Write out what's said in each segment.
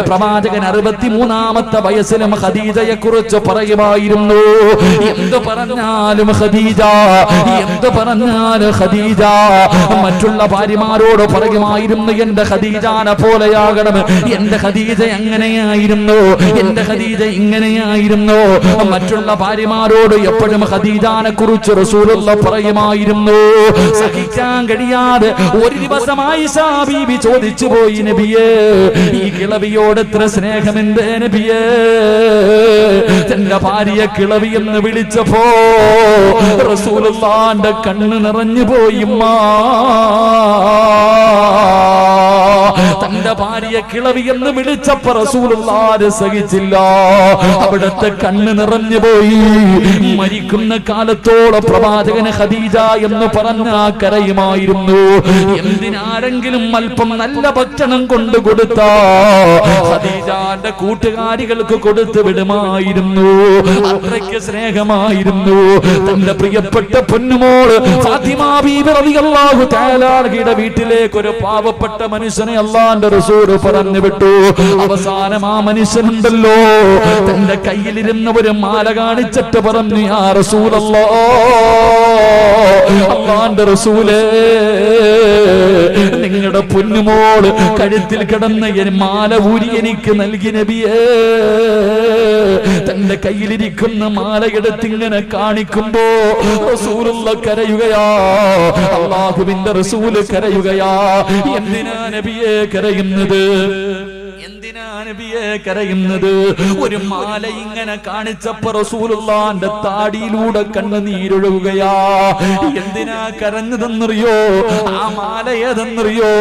പ്രവാചകൻ 63-ാമത്തെ വയസ്സിലും ഖദീജയെ കുറിച്ച് പറയുമായിരുന്നു. എന്ത് പറഞ്ഞാലും ഖദീജ, എന്ത് പറഞ്ഞാലും ഖദീജ. മറ്റുള്ള ഭാര്യമാരോട് പറയുമായിരുന്നു, എന്റെ ഖദീജാനെ പോലെയാകണം, എന്റെ ഖദീജ എങ്ങനെയായിരുന്നു, എന്റെ ഖദീജ ഇങ്ങനെയായിരുന്നു. മറ്റുള്ള ഭാര്യമാരോട് എപ്പോഴും ഖദീജാനെ കുറിച്ച് റസൂലുള്ള പറയുമായിരുന്നു. സഹിക്കാൻ കഴിയാതെ ഒരു ദിവസം ആയിഷ ബീബി ചോദിച്ചു പോയി, നബിയേ, ഈ കിളവിയോട് എത്ര സ്നേഹമെന്റെ നബിയേ. തന്റെ ഭാര്യയെ കിളവി എന്ന് വിളിച്ചപ്പോ റസൂലുള്ളാന്റെ കണ്ണ് നിറഞ്ഞു പോയി. തന്റെ ഭാര്യയെ കിളവി എന്ന് വിളിച്ചപ്പോ റസൂലുള്ളാഹ് സഹിച്ചില്ല, അവിടുത്തെ കണ്ണ് നിറഞ്ഞു പോയി. മരിക്കുന്ന കാലത്തോളം പ്രവാചകന് ഖദീജ എന്ന് പറഞ്ഞ കരയുമായിരുന്നു. എന്തിനാരെങ്കിലും അല്പം നല്ല ഭക്ഷണം കൊണ്ടു കൊടുത്താ ഖദീജാന്റെ കൂട്ടുകാരികൾക്ക് കൊടുത്തു വിടുമായിരുന്നു. അത്രയ്ക്ക് സ്നേഹമായിരുന്നു. തന്റെ പ്രിയപ്പെട്ട പൊന്നുമോൾ ഫാത്തിമ ബീബി റളിയല്ലാഹു തആല അൻഹയുടെ വീട്ടിലേക്ക് ഒരു പാവപ്പെട്ട മനുഷ്യനെ അല്ലാഹുവിന്റെ റസൂൽ പറഞ്ഞു വിട്ടു. അവസാനം ആ മനുഷ്യനുണ്ടല്ലോ, തന്റെ കയ്യിലിരുന്ന ഒരു മാല കാണിച്ചിട്ട് പറഞ്ഞു, യാ റസൂലല്ലാഹ്, അല്ലാഹുവിന്റെ റസൂലേ, നിങ്ങളുടെ പൊന്നുമോള് കഴുത്തിൽ കിടന്ന മാല ഊരി എനിക്ക് നൽകി നബിയേ. തന്റെ കയ്യിലിരിക്കുന്ന മാല എടുത്തിങ്ങനെ കാണിക്കുമ്പോ റസൂലുള്ള കരയുകയാ, അല്ലാഹുവിന്റെ റസൂല് കരയുകയാ. എന്തിനാ നബിയെ കരയുന്നത്? എന്തിനാ നബിയെ കരയുന്നത്? ഒരു മാല ഇങ്ങനെ കാണിച്ചപ്പോ റസൂലുള്ളാന്റെ താടിയിലൂടെ കണ്ണുനീരൊഴുകുകയാ. എന്തിനാ കരഞ്ഞതെന്നറിയോ? ആ മാല ഏതെന്നറിയോ?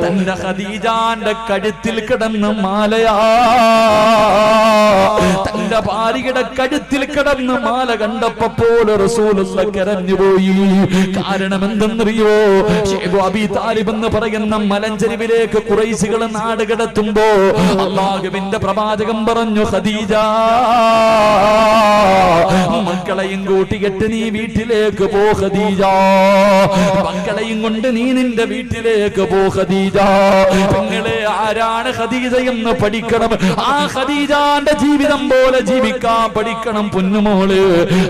തന്റെ ഖദീജാന്റെ കഴുത്തിൽ കിടന്ന മാലയാ. തന്റെ ഭാര്യയുടെ കഴുത്തിൽ കിടന്ന മാല കണ്ടപ്പോൾ റസൂലുള്ള കരഞ്ഞുപോയി. കാരണം എന്തെന്നറിയോ? ശൈബ് അബീ താലിബ് എന്ന് പറയുന്ന മലഞ്ചെരിവിലേക്ക് ഖുറൈശികൾ നാട് കടത്തുമ്പോ അല്ലാഹുവിന്റെ പ്രവാചകൻ പറഞ്ഞു, ഖദീജ, മക്കളെയും കൂട്ടിയിട്ട് നീ വീട്ടിലേക്ക് പോ ഖദീജ, മക്കളെയും കൊണ്ട് നീ നിന്റെ വീട്ടിലേക്ക് പോ ഖദീജ. നിങ്ങളെ ആരാണ് ഖദീജ എന്ന് പഠിക്കണം. ആ ഖദീജാന്റെ ജീവിതം പോലെ ജീവിക്കാൻ പഠിക്കണം പൊന്നുമോള്.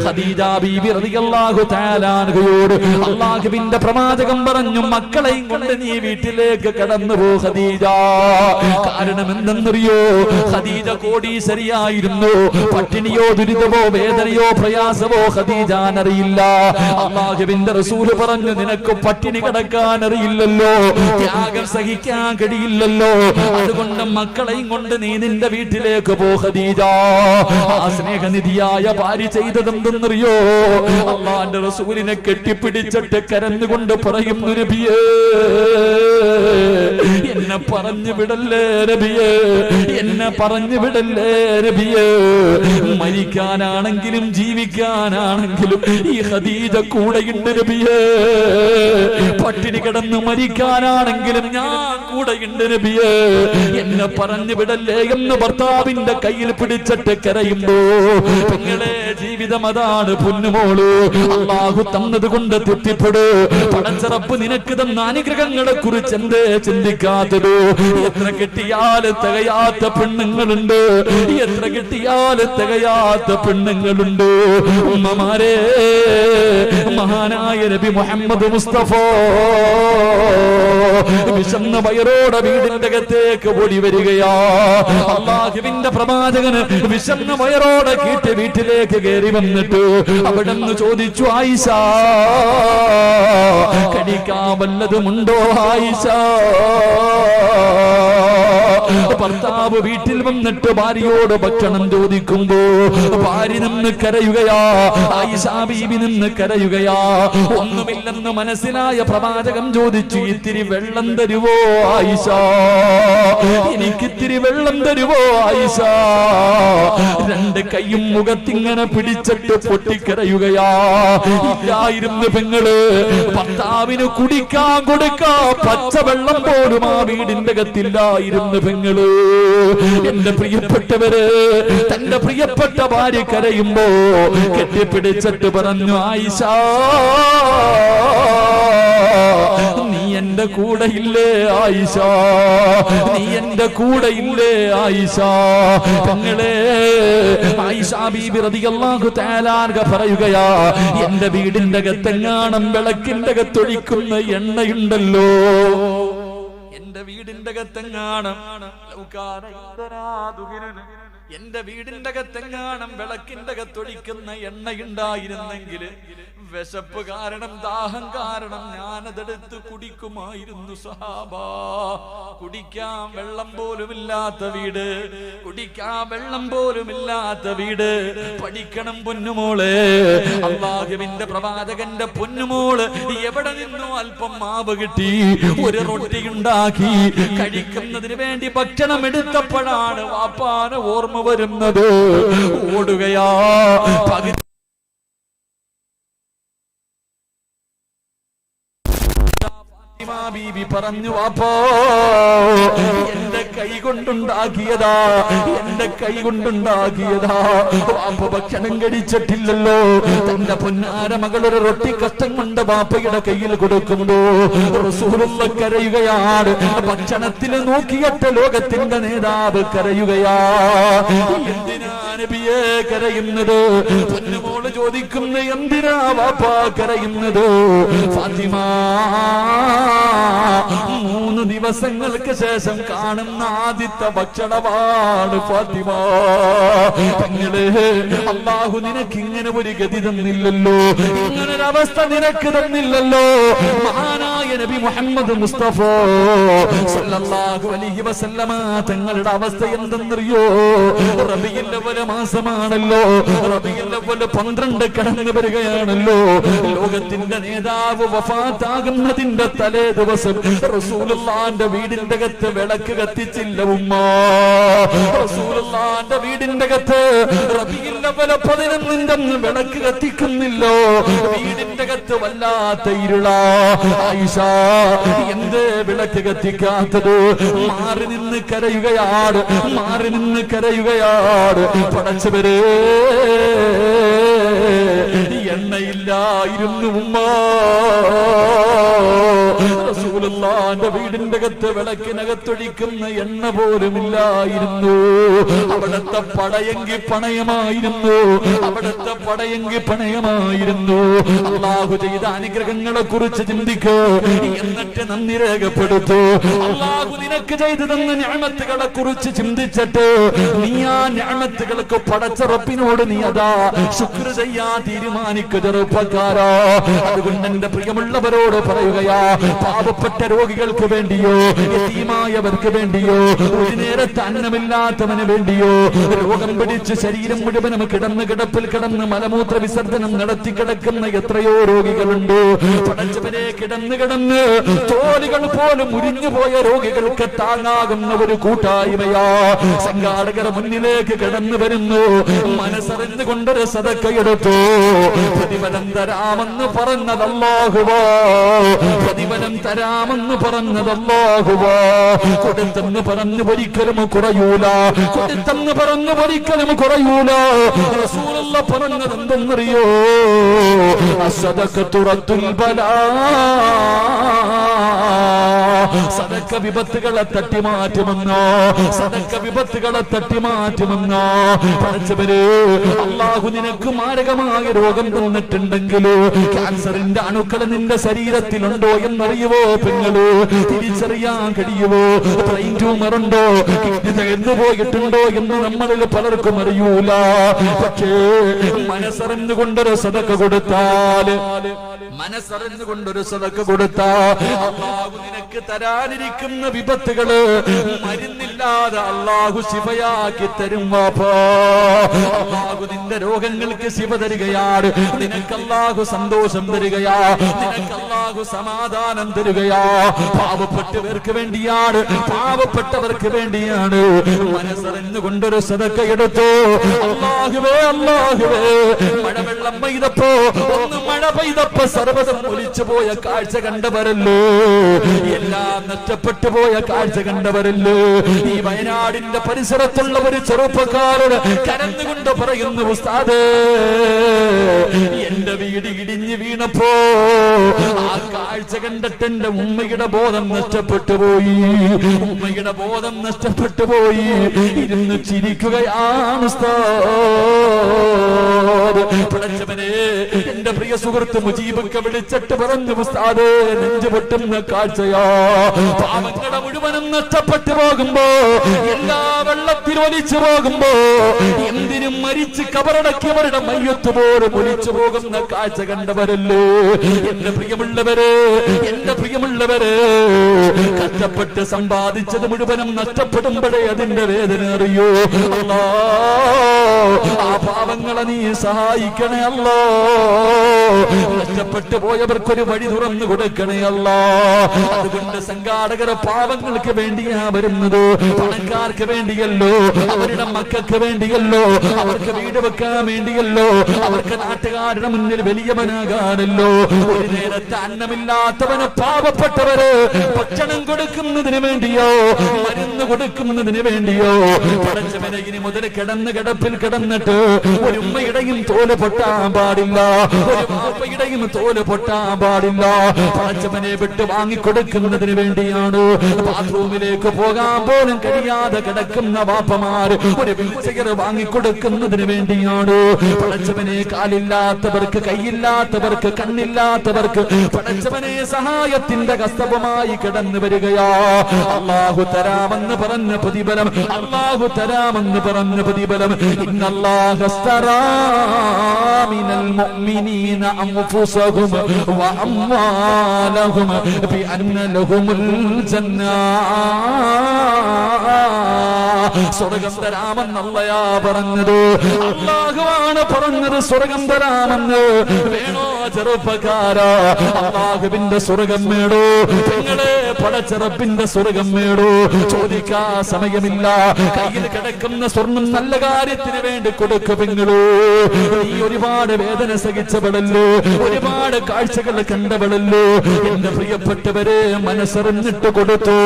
ഖദീജ ബീബി റളിയല്ലാഹു തആല അൻഹയോട് അല്ലാഹുവിന്റെ പ്രവാചകൻ പറഞ്ഞു, മക്കളെയും കൊണ്ട് നീ വീട്ടിലേക്ക് കടന്നു പോ ഖദീജ. കാരണം എന്തെന്നറിയോ? ഖദീജ കോടീശ്വരിയായിരുന്നു. പട്ടിണിയോ ദുരിതമോ വേദനയോ പ്രയാസമോ ഖദീജാൻ അറിയില്ല. അല്ലാഹുവിന്റെ റസൂൽ പറഞ്ഞു, നിനക്ക് പട്ടിണി കിടക്കാൻ അറിയില്ലല്ലോ, ത്യാഗം സഹിക്കാൻ കഴിയില്ലല്ലോ, അതുകൊണ്ട് മക്കളെയും കൊണ്ട് നീ നിന്റെ വീട്ടിലേക്ക് പോ ഖദീജ. ആ സ്നേഹനിധിയായ ഭാര്യ ചെയ്തതെന്തെന്നറിയോ? അല്ലാഹുവിന്റെ റസൂലിനെ കെട്ടിപ്പിടിച്ചിട്ട് കരഞ്ഞുകൊണ്ട് പറയുന്നു, നബിയേ, എന്നെ പറഞ്ഞു വിടല്ലേ നബിയേ, എന്നെ പറഞ്ഞു വിടല്ലേ നബിയേ. മരിക്കാനാണെങ്കിലും ജീവിക്കാനാണെങ്കിലും ഈ ഖദീജ കൂടെയുണ്ട് നബിയേ. പട്ടിണി കിടന്ന് മരിക്കാനാണെങ്കിലും ഞാൻ കൂടെയുണ്ട് നബിയേ. എന്നെ പറഞ്ഞു വിടല്ലേ എന്ന് ഭർത്താവിന്റെ കയ്യിൽ പിടിച്ചിട്ട് കരയുമ്പോ നിങ്ങളെ ജീവിതം അതാണ് പൊന്നുമോള്. അല്ലാഹു തന്നത് കൊണ്ട് തൃപ്തിപ്പെട്. പടച്ചറപ്പ് നിനക്ക് തന്ന അനുഗ്രഹങ്ങളെ കുറിച്ച് എന്തേ ചിന്തിക്കാത്തത്? എത്ര കിട്ടിയാല് തികയാത്ത പെണ്ണുങ്ങളുണ്ട്, എത്ര കിട്ടിയാല് തികയാത്ത പെണ്ണുങ്ങളുണ്ട്. ഉമ്മമാരെ, മഹാനായ നബി മുഹമ്മദ് മുസ്തഫ വിശന്ന വയറോടെ വീടിന്റെ അകത്തേക്ക് ഓടി വരികയാ. അല്ലാഹുവിന്റെ പ്രവാചകന് വിശന്ന വയറോടെ കീട്ട് വീട്ടിലേക്ക് കയറി വന്നിട്ട് അവിടെ നിന്ന് ചോദിച്ചു, ആയിഷ, കഴിക്കാൻ വല്ലതുമുണ്ടോ ആയിഷ? ഭർത്താവ് വീട്ടിൽ വന്നിട്ട് ഭാര്യയോട് ഭക്ഷണം ചോദിക്കുമ്പോ ഭാര്യ നിന്ന് കരയുകയാ, ആയിഷ ബീബി നിന്ന് കരയുകയാ. ഒന്നുമില്ലെന്ന് മനസ്സിലായ പ്രവാചകൻ ചോദിച്ചു, ഇത്തിരി വെള്ളം തരുവോ ആയിഷ? എനിക്കിത്തിരി വെള്ളം തരുവോ ആയിഷ? രണ്ട് കൈയും മുഖത്തിങ്ങനെ പിടിച്ചിട്ട് പൊട്ടിക്കരയുകയാ. ഇല്ലായിരുന്നു പെങ്ങള്, ഭർത്താവിന് കുടിക്കാൻ കൊടുക്കാ പച്ചവെള്ളം പോലും ആ വീടിന്റെ അകത്തില്ലായിരുന്നു പെങ്ങള്. എന്റെ പ്രിയപ്പെട്ടവര്, തന്റെ പ്രിയപ്പെട്ട ഭാര്യ കരയുമ്പോ കെട്ടിപ്പിടിച്ചിട്ട് പറഞ്ഞു, ആയിഷ, നീ എന്റെ കൂടെ ഇല്ലേ ആയിഷ, നീ എന്റെ കൂടെ ഇല്ലേ ആയിഷ. തങ്ങളെ ആയിഷ ബീബി റളിയല്ലാഹു തആല അൻഹ പറയുകയാ, എന്റെ വീടിന്റെ അകത്തെങ്ങാണം വിളക്കിന്റെ അകത്തൊഴിക്കുന്ന എണ്ണയുണ്ടല്ലോ, എന്റെ വീടിന്റെ അകത്തെങ്ങാണം എന്റെ വീടിന്റെ അകത്തെങ്ങാണം വിളക്കിന്റെ അകത്തൊഴിക്കുന്ന എണ്ണയുണ്ടായിരുന്നെങ്കിൽ വിശപ്പ് കാരണം ദാഹം കാരണം ഞാനതെടുത്ത് കുടിക്കുമായിരുന്നു സഹാബാ. കുടിക്കാൻ വെള്ളം പോലുമില്ലാത്ത വീട്, കുടിക്കാൻ വെള്ളം പോലുമില്ലാത്ത വീട്. പഠിക്കണം പൊന്നുമോളെ, അല്ലാഹുവിന്റെ പ്രവാചകന്റെ പൊന്നുമോള് എവിടെ നിന്നോ അല്പം മാവ് കിട്ടി ഒരു റൊട്ടി ഉണ്ടാക്കി കഴിക്കുന്നതിന് വേണ്ടി ഭക്ഷണം എടുത്തപ്പോഴാണ് വാപ്പാനെ ഓർമ്മ വരുന്നത്. ഓടുകയാ. ബീബി പറഞ്ഞു, വാപ്പോ എന്റെ കൈ കൊണ്ടുണ്ടാക്കിയതാ, എന്റെ കൈ കൊണ്ടുണ്ടാക്കിയതാ. വാപ്പ ഭക്ഷണം കഴിച്ചിട്ടില്ലല്ലോ. തന്റെ പൊന്നാര മകളൊരു റൊട്ടി കഷ്ടം കൊണ്ട് വാപ്പയുടെ കയ്യിൽ കൊടുക്കുമ്പോ റസൂലുള്ള കരയുകയാണ്. ഭക്ഷണത്തിന് നോക്കിയിട്ട ലോകത്തിന്റെ നേതാവ് കരയുകയാ. എന്തിനാ നബിയെ കരയുന്നത്? പൊന്നുമോള് ചോദിക്കുന്നു, എന്തിനാ വാപ്പാ കരയുന്നത്? ഫാത്തിമ 3 ദിവസങ്ങൾക്ക് ശേഷം കാണുന്ന ആദ്യത്തെ ഭക്ഷണമാണ് ഫാത്തിമ. തങ്ങളെ അല്ലാഹു നിനക്ക് ഇങ്ങനെ ഒരു ഗതി തന്നില്ലല്ലോ, ഇങ്ങനൊരവസ്ഥ നിനക്ക് തന്നില്ലല്ലോ. മഹാനായ നബി മുഹമ്മദ് മുസ്തഫ സല്ലല്ലാഹു അലൈഹി വസല്ലമ തങ്ങളുടെ അവസ്ഥ എന്തെന്നറിയോ? റബീഉൽ അവ്വൽ മാസമാണല്ലോ, റബീഉൽ അവ്വൽ 12 കടന്നു വരികയാണല്ലോ. ലോകത്തിന്റെ നേതാവ് വഫാത്താകുന്നതിന്റെ തലേ ദിവസം റസൂലുള്ളാഹിന്റെ വീടിന്റെ അകത്ത് വിളക്ക് കത്തിച്ചില്ല ഉമ്മ. റസൂലുള്ളാഹിന്റെ വീടിന്റെ അകത്ത് റബീഉൽ അവ്വൽ 11 വിളക്ക് കത്തിക്കുന്നില്ലോ. വീടിന്റെ അകത്ത് വല്ലാത്ത ഇരുളാ. ആയിഷ, എന്ത് വിളക്ക് കത്തിക്കാത്തത്? മാറി നിന്ന് കരയുകയാണ്, മാറി നിന്ന് കരയുകയാണ്. പടച്ചവരേ, എണ്ണയില്ലായിരുന്നു ഉമ്മ. റസൂലുള്ളാഹിന്റെ വീടിന്റെ അകത്ത് വിളക്കിനകത്തൊഴിക്കുന്ന എണ്ണ പോലുമില്ലായിരുന്നു. അവിടത്തെ പടയെങ്കിൽ പണയമായിരുന്നു, അവിടത്തെ പടയെങ്കിൽ പണയമായിരുന്നു. അല്ലാഹു ചെയ്ത അനുഗ്രഹങ്ങളെ കുറിച്ച് ചിന്തിക്കൂ, എന്നിട്ട് നന്ദി രേഖപ്പെടുത്തൂ. അല്ലാഹു നിനക്ക് ചെയ്തു തന്ന നിഅമത്തുകളെ കുറിച്ച് ചിന്തിച്ചിട്ട് നീ ആ നിഅമത്തുകൾക്ക് പടച്ച റബ്ബിനോട് നീ അതാ ശുക്ർ ചെയ്യാൻ തീരുമാനിക്കുക ചെറുപ്പക്കാരാ. അതുകൊണ്ട് എന്റെ പ്രിയമുള്ളവരോട് പറയുകയാ, പാവപ്പെട്ട രോഗികൾക്ക് വേണ്ടിയോ, യതീമായവർക്ക് വേണ്ടിയോ, ഒരു നേരത്തെ അന്നമില്ലാത്തവന് വേണ്ടിയോ, രോഗം പിടിച്ച് ശരീരം മുഴുവനും കിടന്ന് കിടപ്പിൽ കിടന്ന് മലമൂത്ര വിസർജനം നടത്തി കിടക്കുന്ന എത്രയോ രോഗികളുണ്ട്. പടച്ചവരെ, കിടന്ന് കിടന്ന് തോലുകൾ പോലും മുരിഞ്ഞുപോയ രോഗികൾക്ക് താങ്ങാകുന്ന ഒരു കൂട്ടായ്മയാ സംഘാടകർ മുന്നിലേക്ക് കടന്നു വരുന്നു. മനസ്സറിഞ്ഞുകൊണ്ടൊരു സദക്കയെടുത്തു. പ്രതിഫലം തരാമെന്ന് പറഞ്ഞത് അല്ലാഹുവാ, പ്രതിഫലം തരാമെന്ന് പറഞ്ഞത് അല്ലാഹുവാ. കൊടുത്തെന്ന് പറഞ്ഞു ഒരിക്കലും കുറയൂല, കൊടുത്തെന്ന് പറഞ്ഞു ഒരിക്കലും കുറയൂല. റസൂലുള്ള പറഞ്ഞത് എന്തെന്നറിയോ? അസ്സദഖത്തു റദ്ദുൽ ബലാ. സദക്ക വിപത്തുകളെ തട്ടിമാറ്റുമെന്നോ, സദക്ക വിപത്തുകളെ തട്ടിമാറ്റുമെന്നോ. പടച്ചവരെ, അല്ലാഹു നിനക്ക് മാരകമായ രോഗം തന്നിട്ടുണ്ടെങ്കിലോ, ക്യാൻസറിന്റെ അണുക്കൾ നിന്റെ ശരീരത്തിലുണ്ടോ എന്നറിയുവോ? പെങ്ങള് തിരിച്ചറിയാൻ കഴിയുവോ? ബ്രെയിൻ ട്യൂമർ ഉണ്ടോ, കിഡ്നി തകർന്നു പോയിട്ടുണ്ടോ എന്ന് നമ്മളിൽ പലർക്കും അറിയൂല. പക്ഷേ മനസ്സറിഞ്ഞുകൊണ്ടൊരു സദക്ക കൊടുത്താൽ, മനസ്സറിഞ്ഞുകൊണ്ടൊരു സദക്ക കൊടുത്താൽ അല്ലാഹു നിനക്ക് തരാനിരിക്കുന്ന വിപത്തുകള് മരുന്നില്ലാതെ അല്ലാഹു ശിഫയാക്കി തരും. വാപ്പാ, അല്ലാഹു നിന്റെ രോഗങ്ങൾക്ക് ശിഫ തരികയാണ്. നിനക്ക് അല്ലാഹു സന്തോഷം തരികയാ, നിനക്ക് അല്ലാഹു സമാധാനം തരികയാ. പാവപ്പെട്ടവർക്ക് വേണ്ടിയാണ്, പാവപ്പെട്ടവർക്ക് വേണ്ടിയാണ്. മനസ്സറിഞ്ഞുകൊണ്ടൊരു സദക്ക എടുത്തു. അല്ലാഹുവേ, അല്ലാഹുവേ, മഴവെള്ളം പെയ്തപ്പോ, ഒന്ന് മഴ പെയ്തപ്പോ സർവ്വതും ഒലിച്ചു പോയ കാഴ്ച കണ്ടവരല്ലോ, എല്ലാം നഷ്ടപ്പെട്ടു പോയ കാഴ്ച കണ്ടവരല്ലോ. ഈ വയനാടിന്റെ പരിസരത്തുള്ള ഒരു ചെറുപ്പക്കാരൻ കരഞ്ഞുകൊണ്ട് പറയുന്നു, ഉസ്താദേ, എന്റെ വീട് ഇടിഞ്ഞു വീണപ്പോ ആ കാഴ്ച കണ്ടിട്ട് എന്റെ ഉമ്മയുടെ ബോധം നഷ്ടപ്പെട്ടു പോയി. ഉമ്മയുടെ ബോധം നഷ്ടപ്പെട്ടു പോയി. ഇരുന്ന് ചിരിക്കുകയാണ് ഉസ്താദ്. പടച്ചവനെ, എന്റെ പ്രിയ സുഹൃത്ത് മുജീബൊക്കെ വിളിച്ചിട്ട് പറഞ്ഞു, ഉസ്താദേ, നെഞ്ചു പൊട്ടുന്ന കാഴ്ചയാ. പാവങ്ങളുടെ മുഴുവനും നഷ്ടപ്പെട്ടു പോകുമ്പോ, എല്ലാ വെള്ളത്തിൽ ഒലിച്ചു പോകുമ്പോ, എന്തിനും മരിച്ച് കബറടക്കിയവരുടെ മയ്യത്ത് പോലും ഒലിച്ചു പോകുന്ന കാഴ്ച കണ്ടവരല്ലേ എന്റെ പ്രിയമുള്ളവരെ, എന്റെ പ്രിയമുള്ളവരെ. കഷ്ടപ്പെട്ട് സമ്പാദിച്ചത് മുഴുവനും നഷ്ടപ്പെടുമ്പോഴേ അതിന്റെ വേദന അറിയൂ. അല്ലാ, ആ പാവങ്ങളെ നീ സഹായിക്കണേ അല്ലാ. നഷ്ടപ്പെട്ടു പോയവർക്കൊരു വഴി തുറന്നു കൊടുക്കണേ അല്ലാ. അതുകൊണ്ട് സംഘാടകരെ പാവങ്ങൾക്ക് വേണ്ടിയാ വരുന്നത്, പണക്കാർക്ക് വേണ്ടിയല്ലോ, അവരുടെ മക്കൾക്ക് വേണ്ടിയല്ലോ, അവർക്ക് വീട് വെക്കാൻ വേണ്ടിയല്ലോ, അവർക്ക് നാട്ടുകാരുടെ മുന്നിൽ വലിയവനാകാനല്ലോ. ഒരു നേരത്തെ അന്നമില്ലാത്തവന്, പാവപ്പെട്ടവര് ഭക്ഷണം കൊടുക്കുന്നതിന് വേണ്ടിയോ, മരുന്ന് കൊടുക്കുന്നതിന് വേണ്ടിയോ. പടച്ചവനെ, ഇനി മുതൽ കിടന്ന് കിടപ്പിൽ കിടന്നിട്ട് ഒരു ഉമ്മയുടെയും തോല് പൊട്ടാൻ പാടില്ല, ഒരു വാപ്പയുടെയും തോല് പൊട്ടാൻ പാടില്ല. പടച്ചവനെ വിട്ട് വാങ്ങിക്കൊടുക്കുന്നതിന് വേണ്ടിയാണ്. ബാത്റൂമിലേക്ക് പോകാൻ പോലും കഴിയാതെ കിടക്കുന്ന വാപ്പമാർ ഒരു വീൽചെയർ വാങ്ങിക്കൊടുക്കുന്നതിന് വേണ്ടിയാണ്. പടച്ചവനെ, കാലില്ലാത്തവർക്ക്, കൈയില്ലാത്തവർക്ക്, കണ്ണില്ലാത്തവർക്ക് പടച്ചവനെ സഹായത്തിന്റെ കസ്തവുമായി കിടന്നു വരികയാ. അല്ലാഹു തരാമെന്ന് പറഞ്ഞ പ്രതിഫലം, അല്ലാഹു തരാമെന്ന് പറഞ്ഞ പ്രതിഫലം. ഇന്നല്ലാഹ അസ്തറാ മിനൽ മുഅ്മിനീന അൻഫുസഹും വ അംവാലഹും ബിഅന്ന ലഹുമുൽ ജന്ന. സ്വർഗം തരാമെന്നല്ലയാ പറഞ്ഞത്, അല്ലാഹുവാണ് പറഞ്ഞത്. സ്വർഗം തരാമെന്ന് വേണോ ചെറുപ്പക്കാരാ? അല്ലാഹുവിന്റെ സ്വർഗം വേണോ? നിങ്ങളെ പടച്ചറപ്പിന്റെ സ്വർഗം വേണോ? ചോദിക്കാ സമയമില്ല. കയ്യിൽ കിടക്കുന്ന സ്വർണം നല്ല കാര്യത്തിന് വേണ്ടി കൊടുക്കുമെങ്കിലോ. നീ ഒരുപാട് വേദന സഹിച്ചവളല്ലോ, ഒരുപാട് കാഴ്ചകൾ കണ്ടവളല്ലോ. എന്റെ പ്രിയപ്പെട്ടവരെ, മനസ്സറിഞ്ഞിട്ട് കൊടുത്തു.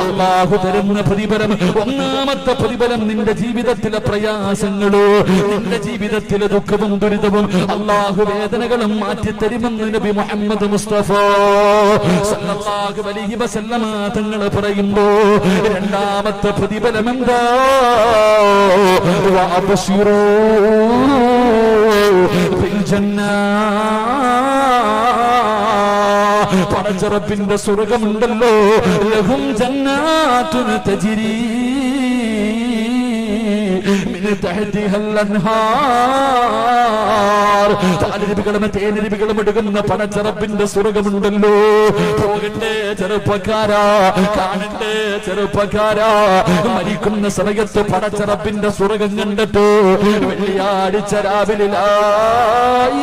അല്ലാഹു തരുന്ന പ്രതിഫലം, ഒന്നാമത്തെ പ്രതിഫലം നിന്റെ ജീവിതത്തിലെ പ്രയാസങ്ങളോ, നിന്റെ ജീവിതത്തിലെ ദുഃഖവും ദുരിതവും അല്ലാഹു വേദനകളും മാറ്റിത്തരുമെന്ന് നബി മുഹമ്മദ് മുസ്തഫ സല്ലല്ലാഹു അലൈഹി വസല്ലമ തങ്ങൾ പറയുമ്പോ, രണ്ടാമത്തെ പ്രതിഫലം എന്താ? വഅബ്ശിറൂ ബിൽ ജന്ന. പടച്ചറപ്പിന്റെ സ്വർഗമുണ്ടല്ലോ. ലഹും ജന്നാത്തുൻ തജ്രി മിൻ തഹ്തിഹൽ അൻഹാർ. പാലരുവികളും തേനരുവികളും എടുക്കുന്ന പടച്ചറപ്പിന്റെ സ്വർഗമുണ്ടല്ലോ. പോകട്ടെ ചെറുപ്പക്കാരാ, കാണട്ടെ ചെറുപ്പക്കാരാ. മരിക്കുന്ന സമയത്ത് പടച്ചറപ്പിന്റെ സ്വർഗം കണ്ടിട്ട് വെള്ളിയാഴ്ച രാവിലെ ലാ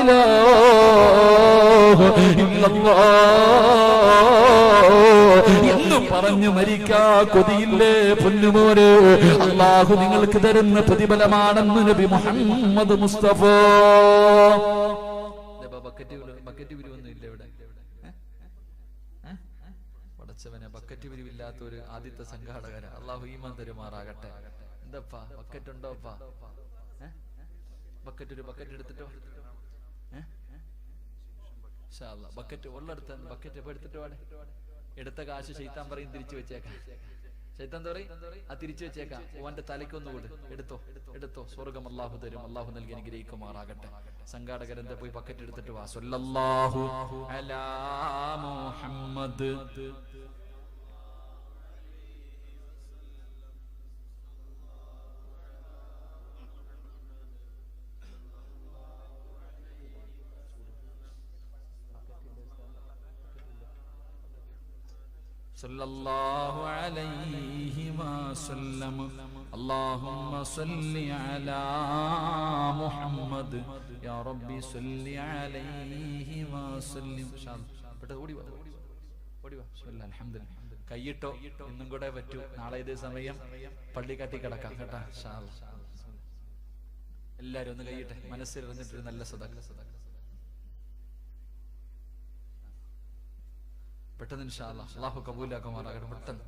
ഇലാഹ ഇല്ലല്ലാഹ് എന്ന് പറഞ്ഞു മരിക്കാ കൊതിയില്ലേ പൊന്നുമോര്? അല്ലാഹു നിങ്ങൾക്ക് തരുന്ന പ്രതിഫലമാണെന്ന് നബി മുഹമ്മദ് മുസ്തഫ. ബക്കറ്റ് പിരിവൊന്നും ഇല്ല ഇവിടെ. പടച്ചവനെ, ബക്കറ്റ് പിരിവില്ലാത്ത ഒരു ആദ്യത്തെ സംഘാടകര അല്ലാഹു ഈമാൻ തരുമാറാകട്ടെ. എന്താപ്പാ ബക്കറ്റ് ഉണ്ടോപ്പാ? ബക്കറ്റ്, ഒരു ബക്കറ്റ് എടുത്തിട്ടോ. ബക്കറ്റ് ഉള്ളെടുത്ത ബക്കറ്റ് എപ്പോ എടുത്തിട്ട് പാടെ. എടുത്ത കാശ് ശൈത്താൻ പറയും തിരിച്ചു വെച്ചേക്കാം. ശൈത്താൻ പറയും ആ തിരിച്ചു വെച്ചേക്കാം. ഓന്റെ തലയ്ക്കൊന്നു കൂട്. എടുത്തോ, എടുത്തോ. സ്വർഗം അല്ലാഹു തരും. അല്ലാഹു നൽകി അനുഗ്രഹിക്കുമാറാകട്ടെ. സംഘാടകരെന്താ പോയി ബക്കറ്റ് എടുത്തിട്ട് വാ. സ്വല്ലല്ലാഹു അലാ മുഹമ്മദ്. സല്ലല്ലാഹു അലൈഹി വസല്ലം. അല്ലാഹുമ്മ സല്ലി അലാ മുഹമ്മദ് യാ റബ്ബി സല്ലി അലൈഹി വസല്ലം. ഓടി വാ, ഓടി വാ. ബിസ്മില്ലാഹ്, അൽഹംദുലില്ലാഹ്. കൈയിട്ടോ, ഇന്നും കൂടെ പറ്റൂ. നാളെ ഇതേ സമയം പള്ളി കട്ടി കിടക്കാം കേട്ടാ. ഇൻഷാ അല്ലാഹ് എല്ലാരും ഒന്ന് കൈയിട്ടെ. മനസ്സിൽ ഇരുന്നിട്ടൊരു നല്ല സദഖ. പെട്ടെന്ന് ഇൻഷാ അല്ലാഹ് അല്ലാഹു കബൂലാക്കുമാറാകട്ടെ. പെട്ടെന്ന്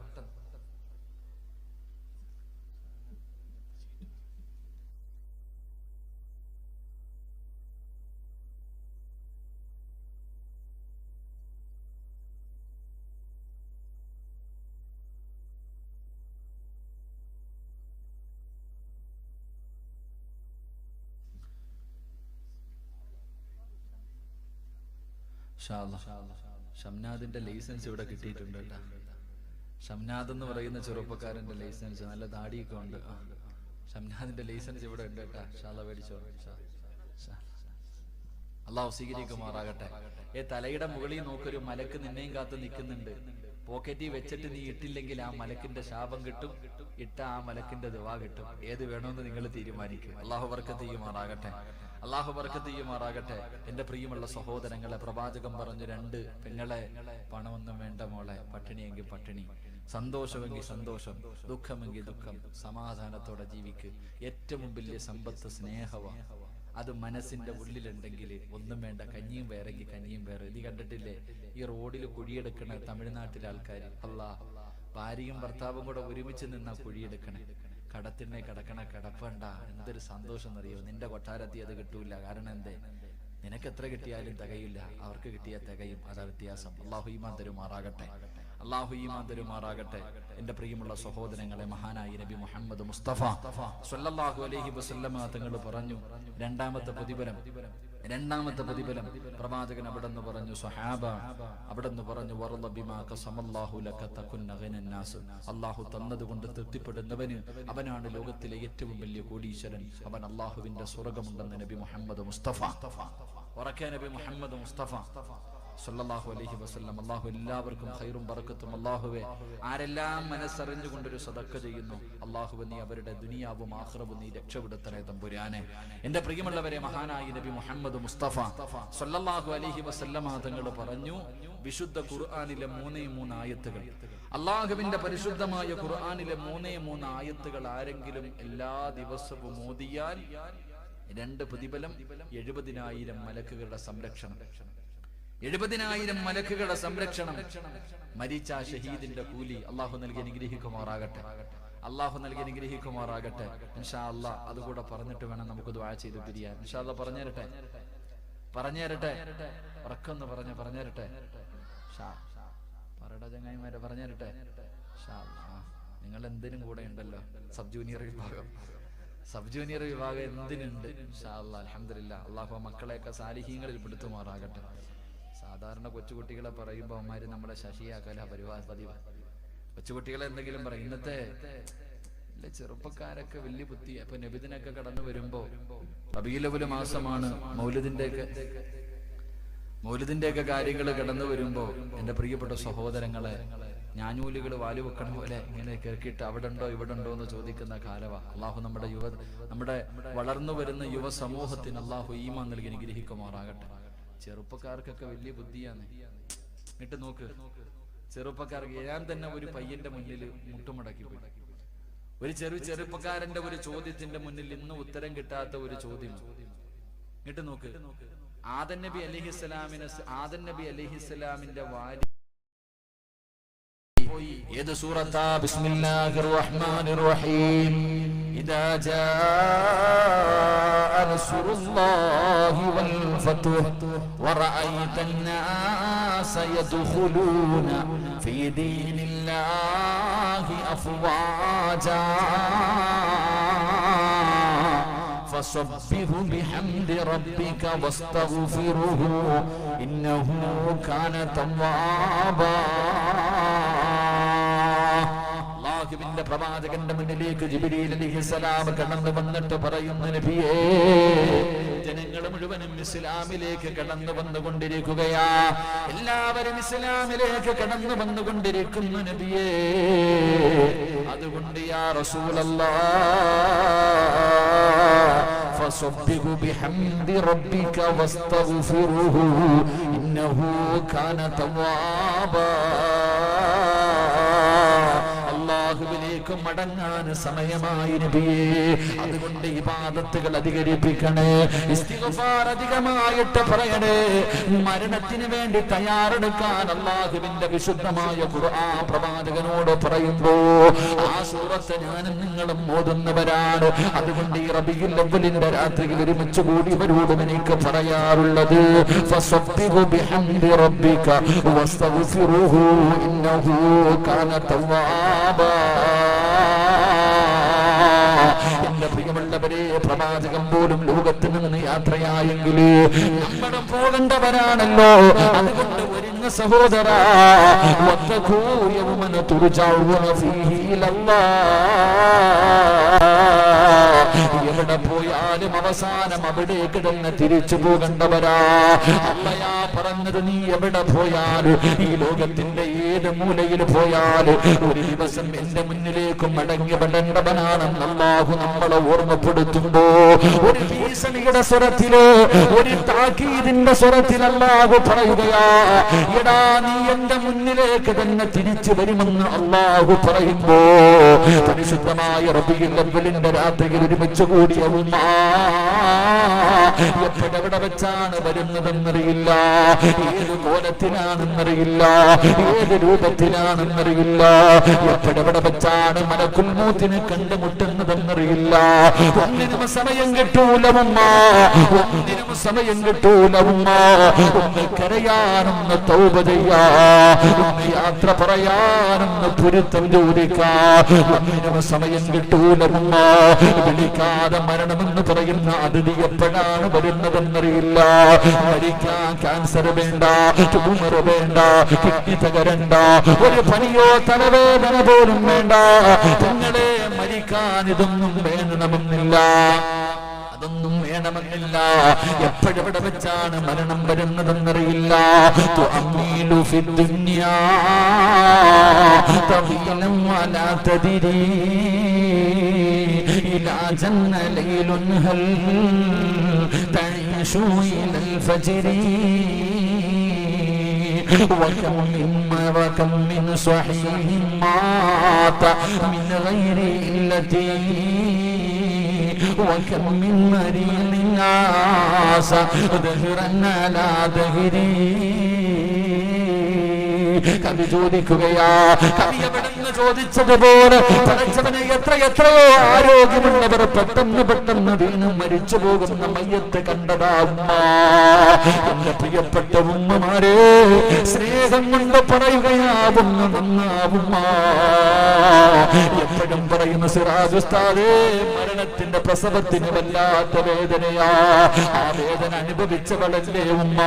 ഷംനാദിന്റെ ലൈസൻസ് ഇവിടെ കിട്ടിയിട്ടുണ്ട് കേട്ടോ. ഷംനാദ് എന്ന് പറയുന്ന ചെറുപ്പക്കാരന്റെ ലൈസൻസ്, നല്ല താടിയൊക്കെ ഉണ്ട്. ഷംനാദിന്റെ ലൈസൻസ് ഇവിടെ ഉണ്ട് കേട്ടാ. ഷാല മേടിച്ചോ. അള്ളാഹു സ്വീകരിക്കുമാറാകട്ടെ. തലയുടെ മുകളിൽ നോക്കൊരു മലക്ക് നിന്നെയും കാത്ത് നിൽക്കുന്നുണ്ട്. പോക്കറ്റിൽ വെച്ചിട്ട് നീ ഇട്ടില്ലെങ്കിൽ ആ മലക്കിന്റെ ശാപം കിട്ടും, ഇട്ട ആ മലക്കിന്റെ ദുആ കിട്ടും. ഏത് വേണമെന്ന് നിങ്ങൾ തീരുമാനിക്കും. അള്ളാഹു ബർക്കത്ത് ചെയ്യുമാറാകട്ടെ. അള്ളാഹു ബർക്കത്ത് ചെയ്യുമാറാകട്ടെ. എന്റെ പ്രിയമുള്ള സഹോദരങ്ങളെ, പ്രവാചകൻ പറഞ്ഞു, 2 പെങ്ങളെ, പണമൊന്നും വേണ്ട മോളെ, പട്ടിണിയെങ്കിൽ പട്ടിണി, സന്തോഷമെങ്കിൽ സന്തോഷം, ദുഃഖമെങ്കിൽ ദുഃഖം, സമാധാനത്തോടെ ജീവിക്ക്. ഏറ്റവും വലിയ സമ്പത്ത് സ്നേഹമാണ്. അത് മനസ്സിന്റെ ഉള്ളിലുണ്ടെങ്കിൽ ഒന്നും വേണ്ട. കഞ്ഞിയും വേറെങ്കിൽ കഞ്ഞിയും വേറെ. നീ കണ്ടിട്ടില്ലേ ഈ റോഡിൽ കുഴിയെടുക്കണ തമിഴ്നാട്ടിലെ ആൾക്കാർ? ഭാര്യയും ഭർത്താവും കൂടെ ഒരുമിച്ച് നിന്നാ കുഴിയെടുക്കണേ. കടത്തിനെ കിടക്കണ കിടപ്പണ്ട. എന്തൊരു സന്തോഷം എന്നറിയോ? നിന്റെ കൊട്ടാരത്തിൽ അത് കിട്ടൂല. കാരണം എന്തേ? നിനക്ക് എത്ര കിട്ടിയാലും തികയില്ല, അവർക്ക് കിട്ടിയ തികയും. അതാ വ്യത്യാസം. അള്ളാഹു ഈമാൻ തരുമാറാകട്ടെ. അള്ളാഹു ഈമാൻ തരുമാറാകട്ടെ. എന്റെ പ്രിയമുള്ള സഹോദരങ്ങളെ, മഹാനായി നബി മുഹമ്മദ് മുസ്തഫ സ്വല്ലല്ലാഹു അലൈഹി വസല്ലമ തങ്ങൾ പറഞ്ഞു, രണ്ടാമത്തെ പ്രതിഫലം പ്രവാചകൻ അവിടെന്ന് പറഞ്ഞു, സ്വഹാബ അവിടെന്ന് പറഞ്ഞു, വറള ബിമാ ഖസമല്ലാഹു ലക തകുന്ന ഗനന്നാസ്. അല്ലാഹു തന്നതുകൊണ്ട് തൃപ്തിപ്പെടുന്നവന് അവനാണ് ലോകത്തിലെ ഏറ്റവും വലിയ കോടീശ്വരൻ. അവൻ അല്ലാഹുവിന്റെ സ്വർഗ്ഗമുണ്ടെന്ന് നബി മുഹമ്മദ് മുസ്തഫ. ഉറക്കെ നബി മുഹമ്മദ് മുസ്തഫ സല്ലല്ലാഹു അലൈഹി വസല്ലം. അല്ലാഹു എല്ലാവർക്കും ഖൈറും ബറക്കത്തും. അല്ലാഹുവേ, ആരെല്ലാം മനസ്സറിഞ്ഞുകൊണ്ടൊരു സദഖ ചെയ്യുന്നു, അല്ലാഹുവേ നീ അവരുടെ ദുനിയാവും ആഖിറവും നീ രക്ഷപ്പെടുത്തണേ തമ്പുരാനെ. എന്റെ പ്രിയമുള്ളവരെ, മഹാനായി നബി മുഹമ്മദ് മുസ്തഫ സല്ലല്ലാഹു അലൈഹി വസല്ലം തങ്ങൾ പറഞ്ഞു, വിശുദ്ധ ഖുർആനിലെ 3 ആയത്തുകൾ, അല്ലാഹുവിന്റെ പരിശുദ്ധമായ ഖുർആനിലെ 3 ആയത്തുകൾ ആരെങ്കിലും എല്ലാ ദിവസവും ഓതിയാൽ 2 പ്രതിഫലം, 70,000 മലക്കുകളുടെ സംരക്ഷണം. 70,000 മലക്കുകളുടെ സംരക്ഷണം. മരിച്ച ഷഹീദിന്റെ കൂലി അള്ളാഹു നൽകി അനുഗ്രഹിക്കുമാറാകട്ടെ. അള്ളാഹു നൽകി അനുഗ്രഹിക്കുമാറാകട്ടെ. ഇൻഷാ അല്ലാഹ് അതുകൂടെ പറഞ്ഞിട്ട് വേണം നമുക്ക് ദുആ ചെയ്ത് പിരിയാൻ. ഇൻഷാ അല്ലാഹ് പറഞ്ഞു തരട്ടെ. ഉറക്കൊന്ന് പറഞ്ഞുതരട്ടെ. പറട ചങ്ങായിമാരെ പറഞ്ഞു തരട്ടെ. നിങ്ങൾ എന്തിനും കൂടെ ഉണ്ടല്ലോ. സബ് ജൂനിയർ വിഭാഗം എന്തിനുണ്ട്. ഇൻഷാ അല്ലാഹ് അൽഹംദുലില്ലാഹ്. അള്ളാഹു മക്കളെയൊക്കെ സാലിഹീങ്ങളിൽ പെടുത്തുമാറാകട്ടെ. സാധാരണ കൊച്ചുകുട്ടികളെ പറയുമ്പോൾ അവന്മാര് നമ്മളെ ശശിയാക്കല പതിവ്. കൊച്ചുകുട്ടികളെ എന്തെങ്കിലും പറയും. ഇന്നത്തെ ചെറുപ്പക്കാരൊക്കെ വലിയ ബുദ്ധി. അപ്പൊ നബിദിനൊക്കെ കടന്നു വരുമ്പോ റബീഉൽ അവ്വൽ മാസമാണ്, മൗലിദിന്റെയൊക്കെ കാര്യങ്ങൾ കടന്നു വരുമ്പോ എന്റെ പ്രിയപ്പെട്ട സഹോദരങ്ങളെ, ഞാനൂലുകൾ വാലു വെക്കണ പോലെ ഇങ്ങനെ കേൾക്കിയിട്ട് അവിടെ ഉണ്ടോ ഇവിടെ ഉണ്ടോ എന്ന് ചോദിക്കുന്ന കാലവാ. അള്ളാഹു നമ്മുടെ വളർന്നു വരുന്ന യുവ സമൂഹത്തിന് അള്ളാഹു ഈമാൻ നൽകി അനുഗ്രഹിക്കുമാറാകട്ടെ. ചെറുപ്പക്കാർക്കൊക്കെ വലിയ ബുദ്ധിയാണ്. എന്നിട്ട് നോക്ക്, ചെറുപ്പക്കാർക്ക് ഞാൻ തന്നെ ഒരു പയ്യന്റെ മുന്നിൽ മുട്ടുമടക്കി പോയി. ഒരു ചെറുപ്പക്കാരന്റെ ഒരു ചോദ്യത്തിന്റെ മുന്നിൽ ഇന്ന് ഉത്തരം കിട്ടാത്ത ഒരു ചോദ്യം. എന്നിട്ട് നോക്ക്, ആദം നബി അലൈഹിസ്സലാമിന്റെ വാരി ഏത് സൂറത്താ? ബിസ്മില്ലാഹിർ റഹ്മാനിർ റഹീം. ഇദാ ജാഅ നസ്റുല്ലാഹി വൽ ഫത്ഹ് വറഅയ്തൻ നാസ യദ്ഖുലൂന ഫീ ദീനില്ലാഹി അഫ്വാജാ فسبح بحمد ربك واستغفره إنه كان توابا. അല്ലാഹുവിന്റെ പ്രവാചകന്റെ മുന്നിലേക്ക് ജിബ്രീൽ അലൈഹിസ്സലാം കടന്നു വന്നിട്ട് പറയുന്നു, നബിയേ, ജനങ്ങൾ മുഴുവനും ഇസ്ലാമിലേക്ക് കടന്നു വന്നുകൊണ്ടിരിക്കുകയാ. എല്ലാവരും ഇസ്ലാമിലേക്ക് കടന്നു വന്നുകൊണ്ടിരിക്കുന്നു നബിയേ. അതുകൊണ്ട് യാ റസൂലല്ലാഹ് ഫസബ്ബിഹു ബിഹംദി റബ്ബിക വസ്തഗ്ഫിറുഹു ഇന്നഹു കാന തവ്വാബാ. അല്ലാഹുവിലേക്ക് മടങ്ങാൻ സമയമായി നബിയേ. അതുകൊണ്ട് ഇബാദത്തുകൾ അധികരിപ്പിക്കണേ, ഇസ്തിഗ്ഫാർ അധികമായിട്ട് പറയണേ. മരണത്തിന് വേണ്ടി തയ്യാറെടുക്കാൻ അല്ലാഹുവിന്റെ വിശുദ്ധമായ ഖുർആൻ പ്രവാചകനോട് പറയുമ്പോ ആ സൂറത്ത് ഞാനും നിങ്ങളും ഓതുന്നവരാണ്. അതുകൊണ്ട് ഈ റബീഉൽ അവ്വലിന്റെ രാത്രിയിൽ ഒരുമിച്ച് കൂടിയവരോടും എനിക്ക് പറയാറുള്ളത്, ഫസബ്ബിഹു ബിഹംദി റബ്ബിക വസ്തഗ്ഫിറുഹു ഇന്നഹു കാന തവ്വാബാ. എന്റെ പ്രിയമുള്ളവരെ, പ്രവാചകൻ പോലും ലോകത്ത് നിന്ന് യാത്രയായി പോവുകയായെങ്കിൽ നമ്മുടെ പോകേണ്ടവരാണല്ലോ. അതുകൊണ്ട് ഒരുങ്ങ സഹോദരാ, എവിടെ പോയാലും അവസാനം അവിടേക്ക് തന്നെ തിരിച്ചു പോകേണ്ടവരാ. അല്ലയാ പറഞ്ഞത്, നീ എവിടെ പോയാലും ഈ ലോകത്തിന്റെ ഏത് മൂലയിൽ പോയാലും ഒരു ദിവസം എന്റെ മുന്നിലേക്ക് മടങ്ങി പെടേണ്ടവനാണെന്ന് അല്ലാഹു നമ്മളെ ഓർമ്മപ്പെടുത്തുമ്പോ ഒരു ഭീഷണിയുടെ സ്വരത്തില്, ഒരു താക്കീതിന്റെ സ്വരത്തിൽ അല്ലാഹു പറയുകയാ, എടാ നീ എന്റെ മുന്നിലേക്ക് തന്നെ തിരിച്ചു വരുമെന്ന് അല്ലാഹു പറയുമ്പോ പരിശുദ്ധമായ റബീഉൽ അവ്വലിന്റെ രാത്രിയിൽ ഒരുമിച്ച് കൂടിയ ഉമ്മ എപ്പോഴെവിടെ വെച്ചാണ് വരുന്നതെന്നറിയില്ല, ഏത് കോലത്തിലാണെന്നറിയില്ല, ഏത് രൂപത്തിലാണെന്നറിയില്ല, എപ്പോഴെവിടെ വെച്ചാണ് മലക്കുൽ മൗത്തിനെ കണ്ടുമുട്ടുന്നതെന്നറിയില്ല. ഒന്നിനും സമയം കിട്ടൂല ഉമ്മ, ഒന്നിനും സമയം കിട്ടൂല ഉമ്മ. ഒന്ന് കരയാനൊന്ന് തൗബ ചെയ്യാ, ഒന്ന് യാത്ര പറയാനൊന്ന് പൊരുത്തം ചോദിക്കാ. ഒന്നിനും സമയം കിട്ടൂല ഉമ്മ. വിളിക്കാതെ മരണമെന്ന് പറയുന്ന അതിഥി എപ്പോഴാണ് വരുന്നതെന്നറിയില്ല. മരിക്കാൻ ക്യാൻസർ വേണ്ട, ട്യൂമർ വേണ്ട, കിഡ്നി തകരണ്ട, ഒരു പനിയോ തലവേദന പോലും വേണ്ട. നിങ്ങളെ മരിക്കാൻ ഇതൊന്നും വേണമെന്നില്ല, അതൊന്നും വേണമെന്നില്ല. എപ്പോഴെവിടെ വെച്ചാണ് മരണം വരുന്നതെന്നറിയില്ല. തുഅമ്മീലു ഫിദ്ദുനിയാ തവീലൻ വലാ തദ്രീ ഇലാ ജന്ന ലൈലുൻ ഹൽ തഈശു ഇലൽ ഫജ്രി وكم من صحيح مات من غير علة وكم من مريض عاش دهرا على دهري. കവി ചോദിക്കുകയാ, കവി എവിടെന്ന് ചോദിച്ചതുപോലെ പഠിച്ചവന് എത്രയോ ആരോഗ്യമുള്ളവർ പെട്ടെന്ന് വീണ് മരിച്ചു പോകുന്ന മയ്യത്ത് കണ്ടതാ ഉമ്മ. എന്റെ പ്രിയപ്പെട്ട ഉമ്മമാരെ, സ്നേഹം കൊണ്ട് പറയുകയാവുന്ന നന്നാവുമ്മ. എപ്പോഴും പറയുന്ന സിറാജ് ഉസ്താദേ, മരണത്തിന്റെ പ്രസവത്തിന് വല്ലാത്ത വേദനയാ. ആ വേദന അനുഭവിച്ചവളല്ലേ ഉമ്മ.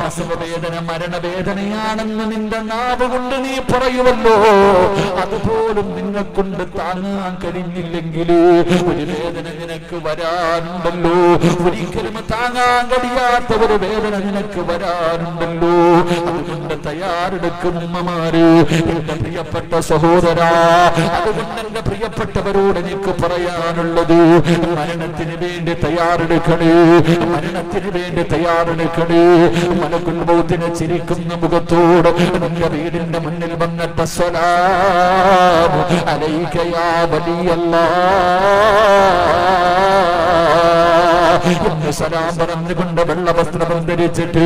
പ്രസവ വേദന മരണവേദനയാണെന്ന് നിന്റെ നാവ് കൊണ്ട് നീ പറയുമല്ലോ, അതുപോലും നിന്നെ കൊണ്ട് താങ്ങാൻ കഴിഞ്ഞില്ലെങ്കിൽ ഒരു വേദന നിനക്ക് വരാനുണ്ടല്ലോ. ഒരിക്കലും താങ്ങാൻ കഴിയാത്ത ഒരു വേദന നിനക്ക് വരാനുണ്ടല്ലോ. അതുകൊണ്ട് തയ്യാറെടുക്കും ഉമ്മമാര്, എന്റെ പ്രിയപ്പെട്ട സഹോദരാ. അതുകൊണ്ട് എന്റെ പ്രിയപ്പെട്ടവരോട് എനിക്ക് പറയാനുള്ളത്, മരണത്തിന് വേണ്ടി തയ്യാറെടുക്കണേ, മരണത്തിന് വേണ്ടി തയ്യാറെടുക്കണേ. മലക്കുൽ മൗത്തിനെ ചിരിക്കുന്ന മുഖത്തോട് നിന്റെ വീടിന്റെ മുന്നിൽ വന്നിട്ട് അസ്സലാമു അലൈക യാ വലിയല്ലാഹ് എന്ന് സലാം പറഞ്ഞുകൊണ്ട് വെള്ള വസ്ത്രം ധരിച്ചിട്ട്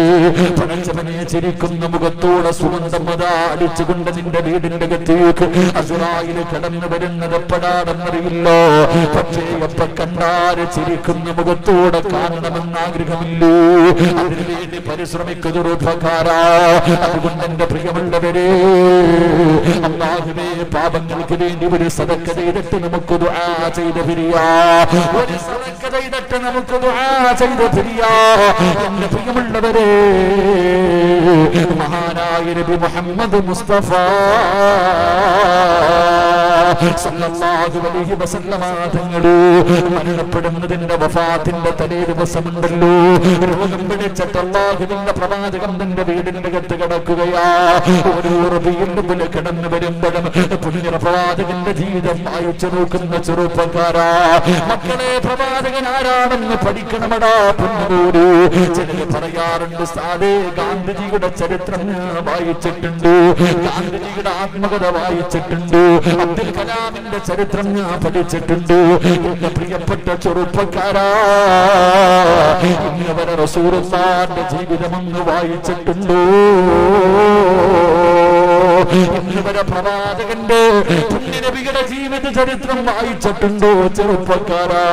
പടച്ചവനെ ചിരിക്കുന്ന മുഖത്തോടെ സുഗന്ധം അടിച്ചുകൊണ്ട് നിന്റെ വീടിന്റെ അകത്തേക്ക് അസ്റായിൽ കടന്നു വരുന്നത് എപ്പോഴാണെന്നറിയില്ലോ. പക്ഷേ എപ്പ കണ്ടാല് ചിരിക്കുന്ന മുഖത്തോടെ കാണണമെന്ന് ആഗ്രഹമില്ലോ. അതിനുവേണ്ടി പരിശ്രമിക്കുന്നൊരുപകാരാ. അതുകൊണ്ട് എന്റെ പ്രിയമുള്ളവരെ, അല്ലാഹുവേ, പാപങ്ങൾക്ക് വേണ്ടി ഒരു സദഖ ചെയ്തിട്ട് നമുക്ക് ദുആ ചെയ്ത് പിരിയാ, ഒരു സദഖ ചെയ്തിട്ട് നമുക്ക് ദുആ ചെയ്ത് പിരിയാ. എന്റെ പ്രിയമുള്ളവരെ, മഹാനായ നബി മുഹമ്മദ് മുസ്തഫ സല്ലല്ലാഹു അലൈഹി വസല്ലമ തങ്ങൾ മരണപ്പെടുന്നതിന്റെ വഫാത്തിന്റെ തലേ ദിവസമുണ്ടല്ലോ, രോഗം പിടിച്ചിട്ട് അല്ലാഹുവിന്റെ പ്രവാചകൻ തന്റെ വീടിന്റെ അകത്ത് കിടക്കുകയാ. ഓരോ റബീഉൽ അവ്വൽ കടന്നു വരുമ്പോഴും പുണ്യ പ്രവാചകന്റെ ജീവിതം വായിച്ചു നോക്കുന്ന ചെറുപ്പക്കാരാ, മക്കളെ, പ്രവാചകൻ ആരാണെന്ന് പഠിക്കണമടാ പൊന്നുപോര്. ചിലര് പറയാറുണ്ട്, സാദേ ഗാന്ധിജിയുടെ ചരിത്രം ഞാൻ വായിച്ചിട്ടുണ്ട്, ഗാന്ധിജിയുടെ ആത്മകഥ വായിച്ചിട്ടുണ്ട്, അബ്ദുൽ കലാമിന്റെ ചരിത്രം ഞാൻ പഠിച്ചിട്ടുണ്ട്. എന്റെ പ്രിയപ്പെട്ട ചെറുപ്പക്കാരാ, ഇന്നവരെ റസൂലുള്ളാഹിന്റെ ജീവിതമൊന്ന് വായിച്ചിട്ടുണ്ടോ? ഇന്നവരെ പ്രവാചകന്റെ പുണ്യനബിയുടെ ജീവിത ചരിത്രം വായിച്ചിട്ടുണ്ടോ? ചെറുപ്പക്കാരാ,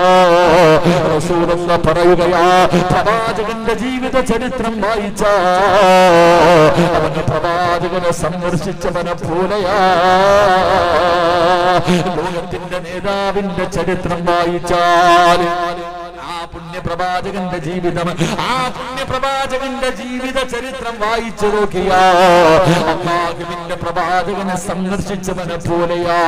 റസൂലുള്ളാഹി പറയുകയാ, പ്രവാചകന്റെ ജീവിത ചരിത്രം വായിച്ച അവന്റെ പ്രവാചകനെ സന്ദർശിച്ചവനെ പോലെയാ. ലോകത്തിന്റെ നേതാവിന്റെ ചരിത്രം വായിച്ചാൽ ആ പുണ്യ പുണ്യപ്രവാചകന്റെ ജീവിതം, ആ പുണ്യപ്രവാചകന്റെ ജീവിത ചരിത്രം വായിച്ചു നോക്കിയാ അല്ലാഹുവിന്റെ പ്രവാചകനെ സന്ദർശിച്ചവനെ പോലെയാ.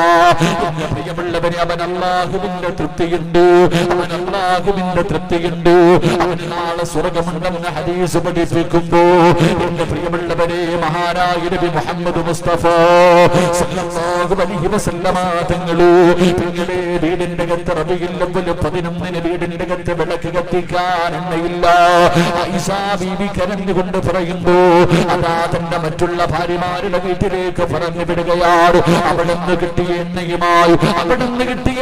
എന്റെ പ്രിയമുള്ളവരെ, അവൻ അല്ലാഹുവിന്റെ തൃപ്തിയുണ്ട്, അവൻ അല്ലാഹുവിന്റെ തൃപ്തിയുണ്ട്, അവന് നാളെ സ്വർഗമുണ്ടെന്ന് ഹദീസ് പഠിപ്പിക്കുമ്പോ എന്റെ പ്രിയമുള്ളവരെ, മഹാനായ നബി മുഹമ്മദ് മുസ്തഫ സല്ലല്ലാഹു അലൈഹി വസല്ലമ തങ്ങള് നിങ്ങളുടെ വീടിന്റെ അകത്ത് റബീഉൽ അവ്വൽ 11 വീടിന്റെ അകത്ത് വിളക്ക് കത്തിക്കാൻ എണ്ണയില്ല. ആയിഷാ ബീബി കരഞ്ഞുകൊണ്ട് പറയുന്നു, അതാ തന്റെ മറ്റുള്ള ഭാര്യമാരുടെ വീട്ടിലേക്ക് പറഞ്ഞു വിടുകയാണ്. അവിടുന്ന് കിട്ടിയ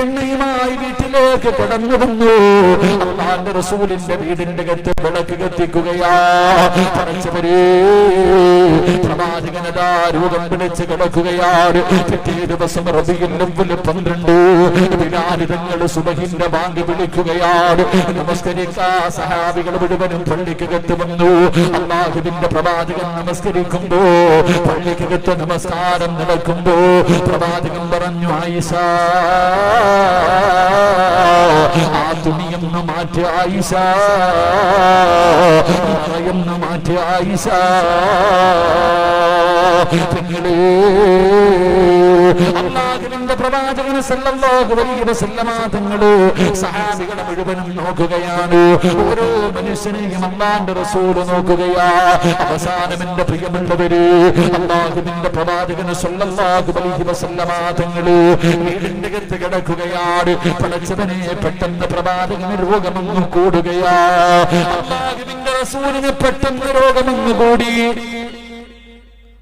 എണ്ണയുമായി വീട്ടിലേക്ക് കടന്നു വന്നു. അല്ലാഹുവിന്റെ റസൂലിന്റെ വീടിന്റെ അകത്ത് വിളക്ക് കത്തിക്കുകയാ. പറച്ചവരേ, പ്രവാചകനതാ രോഗം പിടിച്ച് കിടക്കുകയാണ്. പിറ്റേ ദിവസം റബീഉൽ അവ്വൽ 12 വിലാലിതങ്ങൾ സുബഹിന്റെ ബാങ്ക് വിളിക്കുകയാണ്. നമസ്കരിക്കാൻ സഹാബികൾ മുഴുവനും പള്ളിക്കകത്ത് വന്നു. അല്ലാഹുവിന്റെ പ്രവാചകൻ നമസ്കരിക്കുമ്പോ, പള്ളിക്കകത്ത് നമസ്കാരം നടക്കുമ്പോ പ്രവാചകൻ പറഞ്ഞു, ആയിഷ, ആ തുണിയൊന്ന് മാറ്റി ആയിഷ, മറയൊന്ന് മാറ്റി ആയിഷ. പെങ്ങളേ, അല്ലാഹുവിന്റെ പ്രവാചകൻ സല്ലല്ലാഹു അലൈഹി വസല്ലമ തങ്ങള് സഹാബികളെ മുഴുവനും നോക്കുകയാണ്. ഓരോ മനുഷ്യനെയും അല്ലാഹുവിന്റെ റസൂൽ നോക്കുകയാ. അവസാനം എന്റെ പ്രിയമുള്ളവര്, അല്ലാഹുവിന്റെ പ്രവാചകൻ സല്ലല്ലാഹു അലൈഹി വസല്ലമ തങ്ങള് വീടിന്റെ അകത്ത് കിടക്കുകയാണ്. പടച്ചവനെ, പെട്ടെന്ന് പ്രവാചകന് രോഗമൊന്നു കൂടുകയാ. അല്ലാഹുവിന്റെ റസൂലിന് പെട്ടെന്ന് രോഗമൊന്നു കൂടി.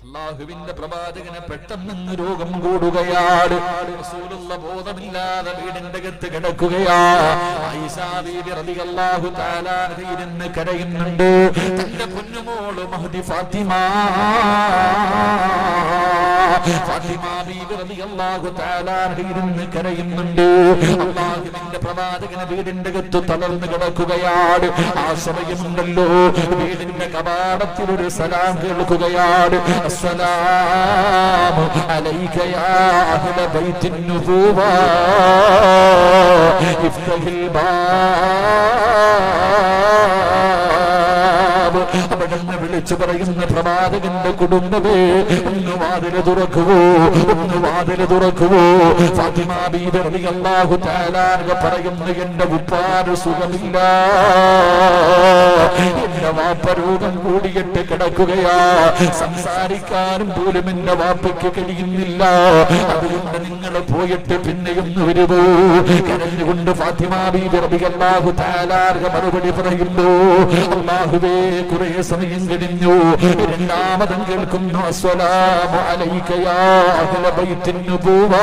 അല്ലാഹുവിന്റെ പ്രവാചകന് പെട്ടെന്ന് രോഗം കൂടുകയാണ്. റസൂലുള്ള ബോധമില്ലാതെ വീടിന്റെ അകത്ത് കിടക്കുകയാ. ആയിഷാ ബീബി റളിയല്ലാഹു തആല ഇരുന്ന് കരയുന്നുണ്ട്. തന്റെ പൊന്നുമോള് മഹ്ദി ഫാത്തിമ ബീബി റളിയല്ലാഹു തആല ഇരുന്ന് കരയുന്നുണ്ട്. അല്ലാഹുവിന്റെ പ്രവാചകന് വീടിന്റെ അകത്ത് തളർന്നു കിടക്കുകയാണ്. ആ സമയമുണ്ടല്ലോ, വീടിന്റെ കവാടത്തിൽ ഒരു സലാം കേൾക്കുകയാണ്. السلام عليك يا أهل بيت النبوة افتح الباب. അവിടുന്ന് വിളിച്ചു പറയുന്ന പ്രവാചകന്റെ കുടുംബമേ, ഒന്ന് വാതില് തുറക്കുവോ, ഒന്ന് വാതില് തുറക്കുവോ. ഫാത്തിമ ബീബി റളിയല്ലാഹു തആല പറയുന്നു, എന്റെ ഉപ്പാന് സുഖമില്ല, എന്റെ വാപ്പ രോഗം കൂടിയിട്ട് കിടക്കുകയാ, സംസാരിക്കാനും പോലും എന്റെ വാപ്പയ്ക്ക് കഴിയുന്നില്ല. അതുകൊണ്ട് നിങ്ങൾ പോയിട്ട് പിന്നെയൊന്ന് വരുവോ. കരഞ്ഞുകൊണ്ട് ഫാത്തിമ ബീബി റളിയല്ലാഹു തആല മറുപടി പറയുന്നു, അല്ലാഹുവേ, കുറെ സമയം കഴിഞ്ഞു. രണ്ടാമതും കേൾക്കുന്നു, അസ്സലാമു അലൈക യാ അഹ്ല ബൈത്തിൻ നുബുവ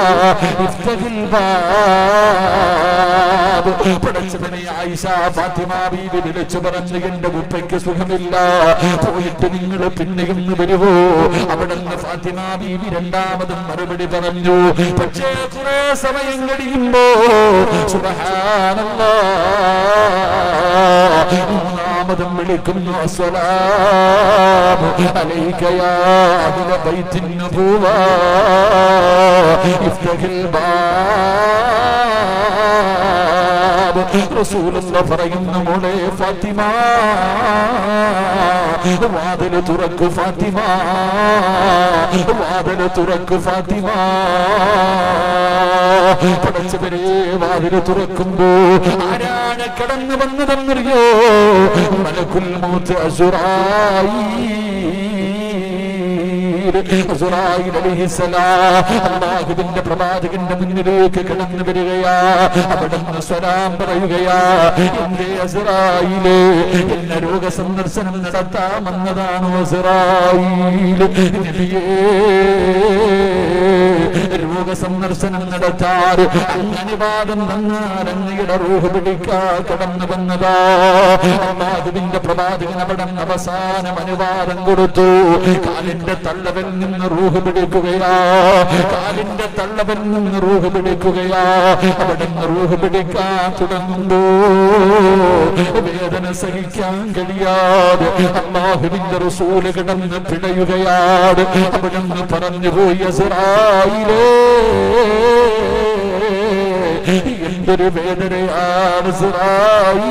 ഇഫ്തഹിൽ ബാബ്. പടച്ചവനെ, ആയിഷ ഫാത്തിമ ബീബി വിളിച്ചു പറഞ്ഞു, എന്റെ ഉപ്പയ്ക്ക് സുഖമില്ല, പോയിട്ട് നിങ്ങൾ പിന്നെയൊന്ന് വരുവോ. അവിടുന്ന് ഫാത്തിമ ബീബി രണ്ടാമതും മറുപടി പറഞ്ഞു. പക്ഷേ കുറെ സമയം കഴിയുമ്പോ സുബ്ഹാനല്ലാഹ് മൂന്നാമതും വിളിക്കുന്നു, അസ്സലാമു അലൈക യാ അഹ്ല ബൈത്തിൻ നുബുവ ഇഫ്തഹിൽ ബാബ്. റസൂലുള്ളാഹി പറയുന്നു, മോളെ ഫാത്തിമ, വാതില് തുറക്കു ഫാത്തിമ, വാതില് തുറക്കു ഫാത്തിമ. പടച്ചവരെ, വാതില് തുറക്കുമ്പോ ആരാണ് കടന്നു വന്നതെന്നറിയോ? മലക്കുൽ മൗത്ത് അസ്റായീൽ അലൈഹിസ്സലാം അല്ലാഹുവിന്റെ പ്രവാചകന്റെ മുന്നിലേക്ക് കടന്നു വരികയാ. അവിടുന്ന് സലാം പറയുകയാ, എന്റെ അസ്റായീലേ, എന്നെ രോഗസന്ദർശനം നടത്താമെന്നതാണോ അസ്റായീൽ? നബിയേ, രോഗസന്ദർശനം നടത്താൻ അനുവാദം തന്നാൽ അങ്ങയുടെ റൂഹ് പിടിക്കാൻ കടന്നു വന്നതാ. അല്ലാഹുവിന്റെ പ്രവാചകൻ അവിടെ അവസാനം അനുവാദം കൊടുത്തു. കാലിന്റെ തള്ളവൻ നിന്ന് റൂഹ് പിടിക്കുകയാ, കാലിന്റെ തള്ളവൻ നിന്ന് റൂഹ് പിടിക്കുകയാ. അവിടെ റൂഹ് പിടിക്കാൻ തുടങ്ങുമ്പോ വേദന സഹിക്കാൻ കഴിയാതെ അല്ലാഹുവിന്റെ റസൂല് കിടന്ന് പിടയുകയാണ്. അവിടെ പറഞ്ഞു പോയി, അസ്റായീലേ, എന്തൊരു വേദനയാണ് ഇസ്രായീൽ.